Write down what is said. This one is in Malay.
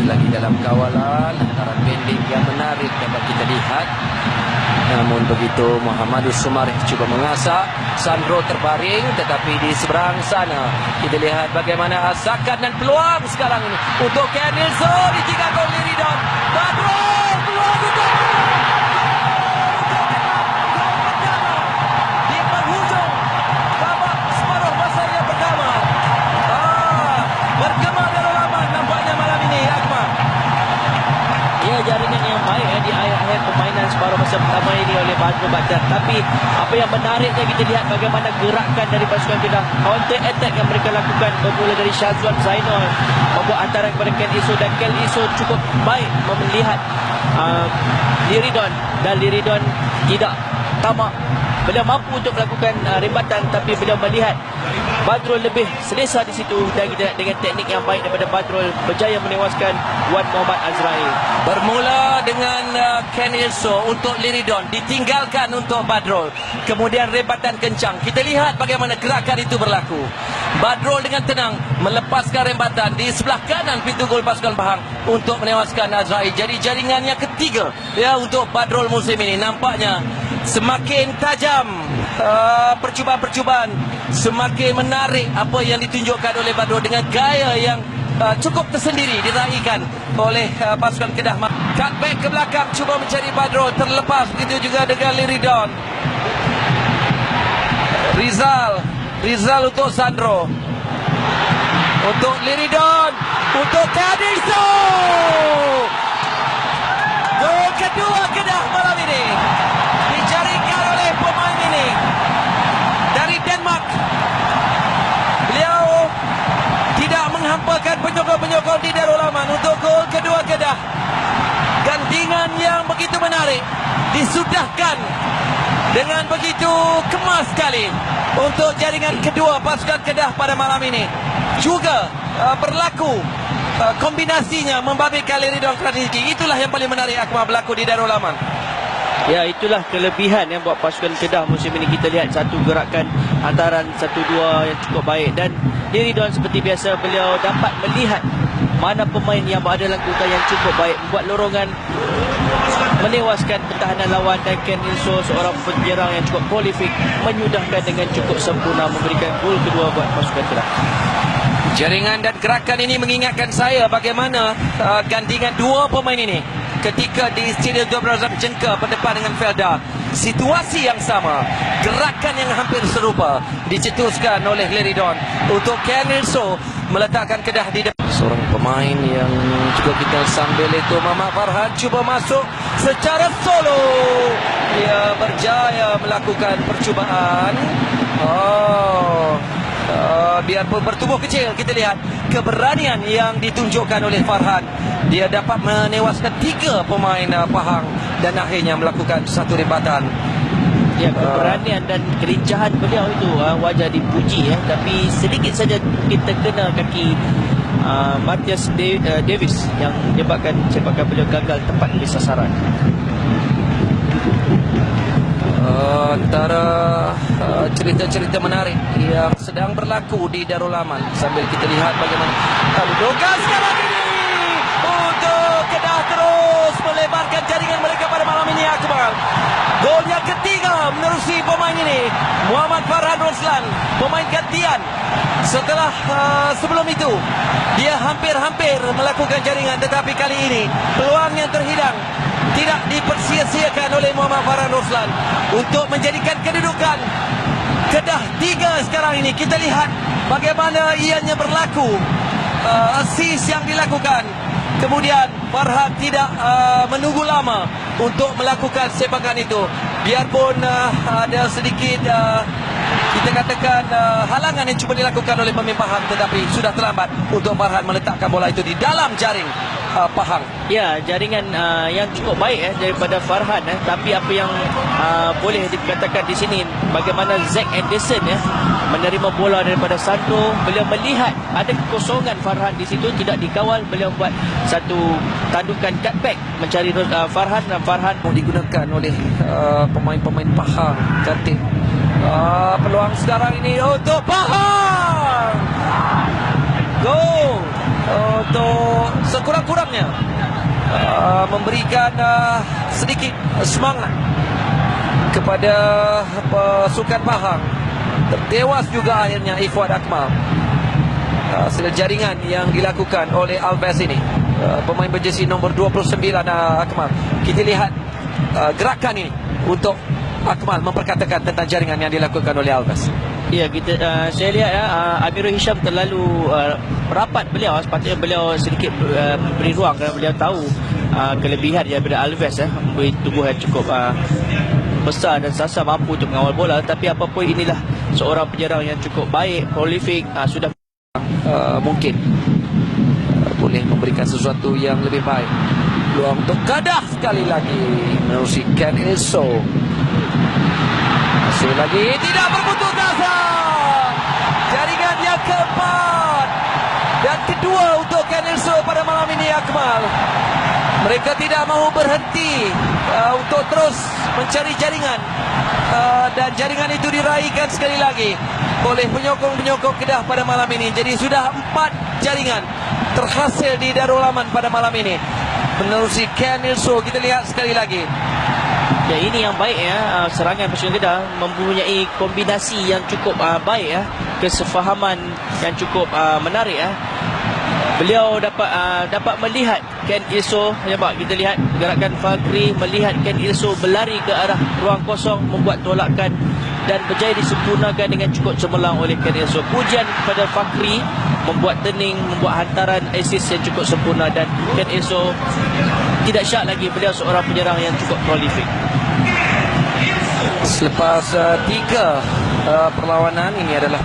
lagi dalam kawalan. Hantaran pendek yang menarik dapat kita lihat. Namun begitu Muhammadus Sumarih cuba mengasak. Sandro terbaring, tetapi di seberang sana kita lihat bagaimana asakan dan peluang sekarang ini untuk Kenilso. Ditinggalkan oleh Liridon. Badrul peluang untuk di penghujung babak separuh masa yang pertama. Bergema Darul Aman nampaknya malam ini, Akmal. Ya, jaringan yang baik di akhir-akhir permainan separuh masa pertama ini oleh Badrul Bakhtiar. Tapi apa yang menariknya kita lihat bagaimana gerakan dari pasukan Kedah, counter attack yang mereka lakukan bermula dari Syazwan Zainal membuat hantaran kepada Ken Iso, dan Ken Iso cukup baik melihat Liridon, dan Liridon tidak tamak. Beliau mampu untuk melakukan rebatan, tapi beliau melihat Badrul lebih selesa di situ, dan kita dengan teknik yang baik daripada Badrul berjaya menewaskan Wan Muhammad Azrail. Bermula dengan Ken Ilso untuk Liridon, ditinggalkan untuk Badrul. Kemudian rebatan kencang. Kita lihat bagaimana gerakan itu berlaku. Badrul dengan tenang melepaskan rebatan di sebelah kanan pintu gol pasukan Pahang untuk menewaskan Azrail. Jadi jaringan yang ketiga ya untuk Badrul musim ini. Nampaknya semakin tajam percubaan-percubaan, semakin menarik apa yang ditunjukkan oleh Badrul dengan gaya yang cukup tersendiri diraihkan oleh pasukan Kedah. Cutback ke belakang, cuba mencari Badrul, terlepas. Begitu juga dengan Liridon. Rizal untuk Sandro, untuk Liridon, untuk Kadiso. Gol kedua Kedah malam ini dijaringkan oleh pemain ini dari Denmark. Beliau tidak menghampakan penyokong-penyokong di Darul Aman untuk gol kedua Kedah. Gantingan yang begitu menarik disudahkan dengan begitu kemas sekali untuk jaringan kedua pasukan Kedah pada malam ini. Juga berlaku kombinasinya membabitkan Liridon Kradizki. Itulah yang paling menarik, Akmal, berlaku di Darul Aman. Ya, itulah kelebihan yang buat pasukan Kedah musim ini. Kita lihat satu gerakan hantaran 1-2 yang cukup baik, dan Liridon seperti biasa beliau dapat melihat mana pemain yang berada dalam kedudukan yang cukup baik, membuat lorongan, menewaskan pertahanan lawan, dan Ken Ilso seorang penyerang yang cukup prolific menyudahkan dengan cukup sempurna, memberikan gol kedua buat pasukan Kedah. Jaringan dan gerakan ini mengingatkan saya bagaimana gandingan dua pemain ini ketika di Stadium Dr. Razak Jengka berdepan dengan Felda. Situasi yang sama, gerakan yang hampir serupa dicetuskan oleh Liridon untuk Ken Ilso meletakkan Kedah di depan. Seorang pemain yang juga kita sambil itu, Muhammad Farhan, cuba masuk secara solo. Dia berjaya melakukan percubaan. Biarpun bertubuh kecil, kita lihat keberanian yang ditunjukkan oleh Farhan. Dia dapat menewaskan 3 pemain Pahang dan akhirnya melakukan satu rebatan. Ya, keberanian dan kelincahan beliau itu wajar dipuji ya. Tapi sedikit saja kita kena kaki Matthias Davis yang menyebabkan sepakan beliau gagal tepat di sasaran. Antara cerita-cerita menarik yang sedang berlaku di Darul Aman, sambil kita lihat bagaimana Doga sekarang ini untuk Kedah terus melebarkan jaringan mereka pada malam ini, Akmal. Gol yang ketiga menerusi pemain ini, Muhammad Farhan Roslan, pemain gantian. Setelah sebelum itu dia hampir-hampir melakukan jaringan, tetapi kali ini peluang yang terhidang tidak dipersia-siakan oleh Muhammad Farhan Roslan untuk menjadikan kedudukan Kedah 3 sekarang ini. Kita lihat bagaimana ianya berlaku, assist yang dilakukan. Kemudian Farhan tidak menunggu lama untuk melakukan sepakan itu. Biarpun ada sedikit kita katakan halangan yang cuba dilakukan oleh pemain Pahang, tetapi sudah terlambat untuk Farhan meletakkan bola itu di dalam jaring Pahang. Ya, jaringan yang cukup baik daripada Farhan, tapi apa yang boleh dikatakan di sini, bagaimana Zack Anderson menerima bola daripada Sandro. Beliau melihat ada kekosongan Farhan di situ, tidak dikawal, beliau buat satu tandukan cutback mencari Farhan, dan Farhan digunakan oleh pemain-pemain Pahang. Cantik peluang sekarang ini untuk Pahang. Gol untuk sekurang-kurangnya memberikan sedikit semangat kepada pasukan Pahang. Tertewas juga akhirnya Ikhwan Akmal. Hasil jaringan yang dilakukan oleh Alves ini, pemain berjersey nombor 29 Akmal. Kita lihat gerakan ini untuk Akmal memperkatakan tentang jaringan yang dilakukan oleh Alves. Ya, saya lihat Amirul Hisham terlalu rapat beliau. Sepatutnya beliau sedikit beri ruang kerana beliau tahu kelebihan daripada Alves, memberi tubuh yang cukup besar dan sasar, mampu untuk mengawal bola. Tapi apapun, inilah seorang penyerang yang cukup baik, prolifik, sudah mungkin boleh memberikan sesuatu yang lebih baik. Peluang untuk Kadah sekali lagi menerusi Ken Ilso. Masih lagi tidak berputus asa. Jaringan yang keempat dan kedua untuk Ken Ilso pada malam ini, Akmal. Mereka tidak mahu berhenti untuk terus mencari jaringan, dan jaringan itu diraihkan sekali lagi oleh penyokong-penyokong Kedah pada malam ini. Jadi sudah 4 jaringan terhasil di Darul Aman pada malam ini menerusi Ken Ilso. Kita lihat sekali lagi. Ya, ini yang baik ya, serangan Pasukan Kedah mempunyai kombinasi yang cukup baik ya, kesefahaman yang cukup menarik ya. Beliau dapat melihat Ken Ilso. Nampak, kita lihat gerakan Fakri melihat Ken Ilso berlari ke arah ruang kosong, membuat tolakan dan berjaya disempurnakan dengan cukup cemerlang oleh Ken Ilso. Pujian kepada Fakri, membuat turning, membuat hantaran assist yang cukup sempurna, dan Ken Ilso tidak syak lagi, beliau seorang penyerang yang cukup prolifik. Selepas 3 perlawanan, ini adalah